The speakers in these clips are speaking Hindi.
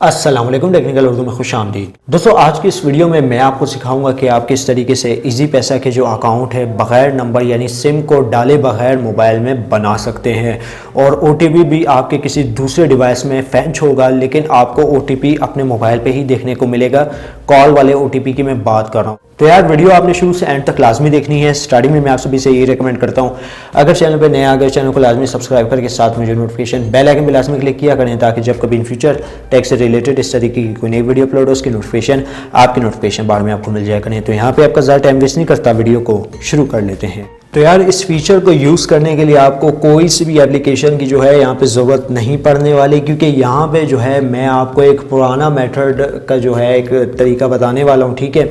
अस्सलाम वालेकुम, टेक्निकल उर्दू में खुश आमदीद। दोस्तों, आज की इस वीडियो में मैं आपको सिखाऊंगा कि आप किस तरीके से इजी पैसा के जो अकाउंट है बग़ैर नंबर यानी सिम को डाले बगैर मोबाइल में बना सकते हैं। और OTP भी आपके किसी दूसरे डिवाइस में फेंच होगा, लेकिन आपको OTP अपने मोबाइल पे ही देखने को मिलेगा। कॉल वाले OTP की मैं बात कर रहा हूँ। तो यार, वीडियो आपने शुरू से एंड तक लाजमी देखनी है। स्टार्टिंग में मैं आप सभी से यही रिकमेंड करता हूँ, अगर चैनल पे नया अगर चैनल को लाजमी सब्सक्राइब करके साथ में जो नोटिफिकेशन बेल आइकन पे लाजमी क्लिक किया करें, ताकि जब कभी इन फ्यूचर टेक से रिलेटेड इस तरीके की कोई नई वीडियो अपलोड हो उसकी नोटिफिकेशन आपकी नोटिफिकेशन बार में आपको मिल जाया करें। तो यहाँ पे आपका ज़्यादा टाइम वेस्ट नहीं करता, वीडियो को शुरू कर लेते हैं। तो यार, इस फीचर को यूज़ करने के लिए आपको कोई सी भी एप्लीकेशन की जो है यहाँ पे ज़रूरत नहीं पड़ने वाली, क्योंकि यहाँ पे जो है मैं आपको एक पुराना मेथड का जो है एक तरीका बताने वाला हूँ। ठीक है,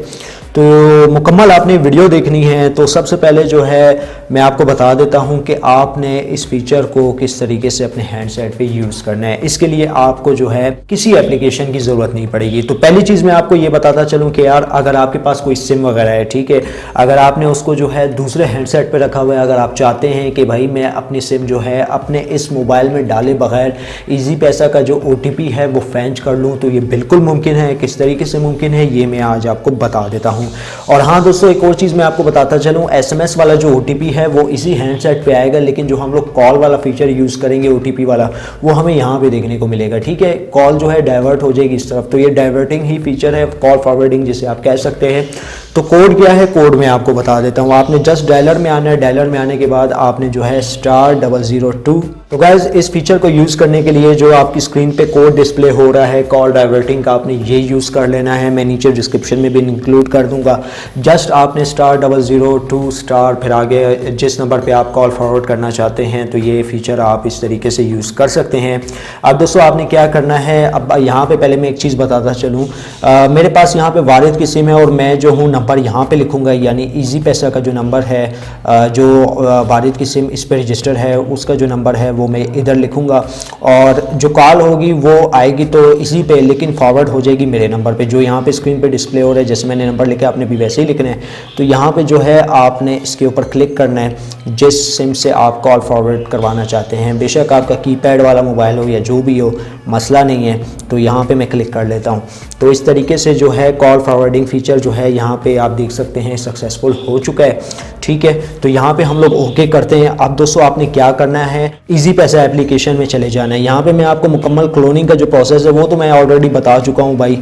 तो मुकम्मल आपने वीडियो देखनी है। तो सबसे पहले जो है मैं आपको बता देता हूँ कि आपने इस फीचर को किस तरीके से अपने हैंडसेट पे यूज़ करना है। इसके लिए आपको जो है किसी एप्लीकेशन की ज़रूरत नहीं पड़ेगी। तो पहली चीज़ मैं आपको ये बताता चलूँ कि यार, अगर आपके पास कोई सिम वगैरह है, ठीक है, अगर आपने उसको जो है दूसरे हैंडसेट पे रखा हुआ है, अगर आप चाहते हैं कि भाई मैं अपनी सिम जो है अपने इस मोबाइल में डाले बगैर इजी पैसा का जो OTP है वो फेंच कर लूँ, तो ये बिल्कुल मुमकिन है। किस तरीके से मुमकिन है ये मैं आज आपको बता देता हूँ। और हाँ दोस्तों, एक और चीज़ मैं आपको बताता चलूँ, SMS वाला जो OTP है वो इसी हैंडसेट पे आएगा, लेकिन जो हम लोग कॉल वाला फीचर यूज़ करेंगे OTP वाला, वो हमें यहाँ पे देखने को मिलेगा। ठीक है, कॉल जो है डाइवर्ट हो जाएगी इस तरफ, तो ये डाइवर्टिंग ही फीचर है, कॉल फॉरवर्डिंग जिसे आप कह सकते हैं। तो कोड क्या है, कोड मैं आपको बता देता हूँ। आपने जस्ट डायलर में आना है। डायलर में आने के बाद आपने जो है *002। तो गाइज, इस फीचर को यूज़ करने के लिए जो आपकी स्क्रीन पे कोड डिस्प्ले हो रहा है कॉल डाइवर्टिंग का, आपने ये यूज़ कर लेना है। मैं नीचे डिस्क्रिप्शन में भी इंक्लूड कर दूंगा। जस्ट आपने *002* फिर आगे जिस नंबर पे आप कॉल फॉरवर्ड करना चाहते हैं, तो ये फीचर आप इस तरीके से यूज़ कर सकते हैं। अब दोस्तों, आपने क्या करना है, अब यहाँ पे पहले मैं एक चीज़ बताता चलूँ। मेरे पास यहाँ पे वारिद की सिम है और मैं जो हूँ नंबर यहाँ पे लिखूँगा, यानी इजी पैसा का जो नंबर है, जो वारिद की सिम इस पर रजिस्टर है, उसका जो नंबर है वो मैं इधर लिखूँगा। और जो कॉल होगी वो आएगी तो इसी पे, लेकिन फॉरवर्ड हो जाएगी मेरे नंबर पे, जो यहाँ पे स्क्रीन पे डिस्प्ले हो रहा है। जैसे मैंने नंबर लिखा, आपने भी वैसे ही लिखना है। तो यहाँ पे जो है आपने इसके ऊपर क्लिक करना है जिस सिम से आप कॉल फॉरवर्ड करवाना चाहते हैं। बेशक आपका कीपैड वाला मोबाइल हो या जो भी हो, मसला नहीं है। तो यहाँ पे मैं क्लिक कर लेता हूँ। तो इस तरीके से जो है कॉल फॉरवर्डिंग फीचर जो है यहाँ पे आप देख सकते हैं सक्सेसफुल हो चुका है। ठीक है, तो यहाँ पे हम लोग ओके करते हैं। अब दोस्तों, आपने क्या करना है, इजी पैसा एप्लीकेशन में चले जाना है। यहाँ पे मैं आपको मुकम्मल क्लोनिंग का जो प्रोसेस है वो तो मैं ऑलरेडी बता चुका हूँ भाई।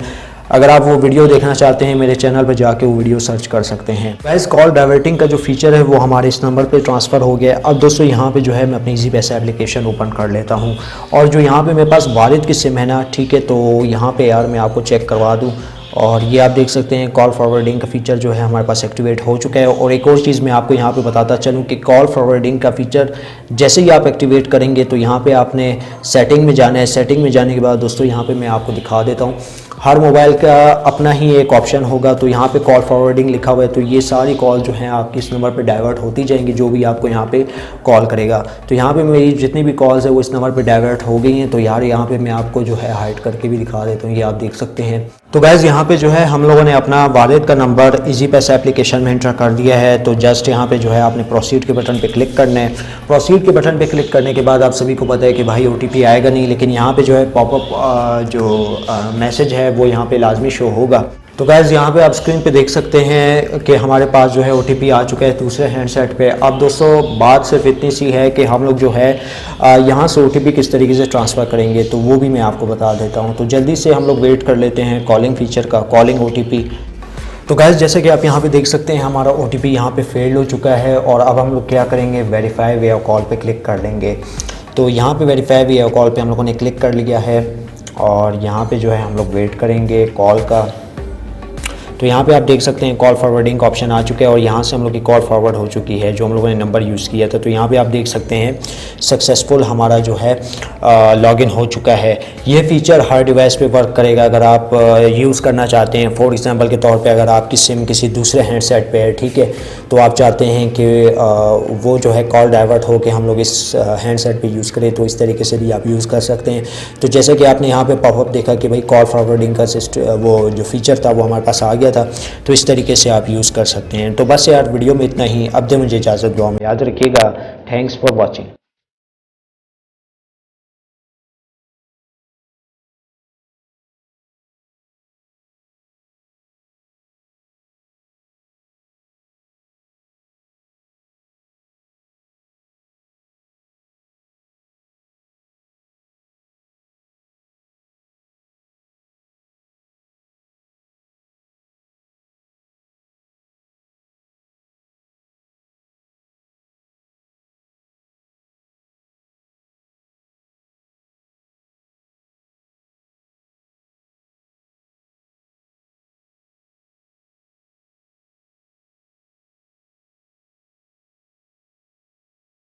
अगर आप वो वीडियो देखना चाहते हैं, मेरे चैनल पर जाके वो वीडियो सर्च कर सकते हैं। गाइस, कॉल डाइवर्टिंग का जो फीचर है वो हमारे इस नंबर पे ट्रांसफ़र हो गया है। अब दोस्तों, यहाँ पे जो है मैं अपनी इजी पैसा एप्लीकेशन ओपन कर लेता हूँ। और जो यहाँ पे मेरे पास वारिद की सिम है ना, ठीक है, तो यहाँ पे यार मैं आपको चेक करवा दूँ। और ये आप देख सकते हैं कॉल फॉरवर्डिंग का फीचर जो है हमारे पास एक्टिवेट हो चुका है। और एक और चीज़ मैं आपको यहाँ पे बताता चलूँ कि कॉल फॉरवर्डिंग का फीचर जैसे ही आप एक्टिवेट करेंगे तो यहाँ पे आपने सेटिंग में जाना है। सेटिंग में जाने के बाद दोस्तों, यहाँ पे मैं आपको दिखा देता हूँ, हर मोबाइल का अपना ही एक ऑप्शन होगा। तो यहाँ पे कॉल फॉरवर्डिंग लिखा हुआ है, तो ये सारी कॉल जो हैं आपकी इस नंबर पे डाइवर्ट होती जाएंगी, जो भी आपको यहाँ पे कॉल करेगा। तो यहाँ पे मेरी जितनी भी कॉल्स है वो इस नंबर पे डाइवर्ट हो गई हैं। तो यार, यहाँ पे मैं आपको जो है हाइड करके भी दिखा देता हूँ, ये आप देख सकते हैं। तो गाइज़, यहाँ पे जो है हम लोगों ने अपना वारिद का नंबर इजी पैसा एप्लीकेशन में एंटर कर दिया है। तो जस्ट यहाँ पे जो है आपने प्रोसीड के बटन पे क्लिक करना है। प्रोसीड के बटन पे क्लिक करने के बाद आप सभी को पता है कि भाई OTP आएगा नहीं, लेकिन यहाँ पे जो है पॉपअप जो मैसेज है वो यहाँ पे लाजमी शो होगा। तो गाइज़, यहाँ पे आप स्क्रीन पे देख सकते हैं कि हमारे पास जो है OTP आ चुका है दूसरे हैंडसेट पे। अब दोस्तों, बात सिर्फ इतनी सी है कि हम लोग जो है यहाँ से OTP किस तरीके से ट्रांसफ़र करेंगे, तो वो भी मैं आपको बता देता हूँ। तो जल्दी से हम लोग वेट कर लेते हैं कॉलिंग फीचर का, कॉलिंग OTP। तो गाइज़, जैसे कि आप यहाँ पे देख सकते हैं हमारा OTP यहाँ पे फेल्ड हो चुका है। और अब हम लोग क्या करेंगे, वेरीफाई वेया कॉल पे क्लिक कर लेंगे। तो यहाँ पे वेरीफाई वेया कॉल पे हम लोगों ने क्लिक कर लिया है। और यहाँ पे जो है हम लोग वेट करेंगे कॉल का। तो यहाँ पे आप देख सकते हैं कॉल फॉरवर्डिंग का ऑप्शन आ चुका है और यहाँ से हम लोग की कॉल फॉरवर्ड हो चुकी है जो हम लोगों ने नंबर यूज़ किया था। तो यहाँ पे आप देख सकते हैं सक्सेसफुल हमारा जो है लॉगिन हो चुका है। ये फीचर हर डिवाइस पे वर्क करेगा अगर आप यूज़ करना चाहते हैं। फॉर एग्जांपल के तौर पे अगर आपकी सिम किसी दूसरे हैंडसेट पे है, ठीक है, तो आप चाहते हैं कि वो जो है कॉल डाइवर्ट हो के हम लोग इस हैंडसेट पे यूज़ करें, तो इस तरीके से भी आप यूज़ कर सकते हैं। तो जैसे कि आपने यहाँ पे पॉपअप देखा कि भाई कॉल फॉरवर्डिंग का वो जो फीचर था वो हमारे पास आ गया था, तो इस तरीके से आप यूज़ कर सकते हैं। तो बस यार, वीडियो में इतना ही। अब दे मुझे इजाज़त, दुआ में याद रखिएगा। Thanks for watching.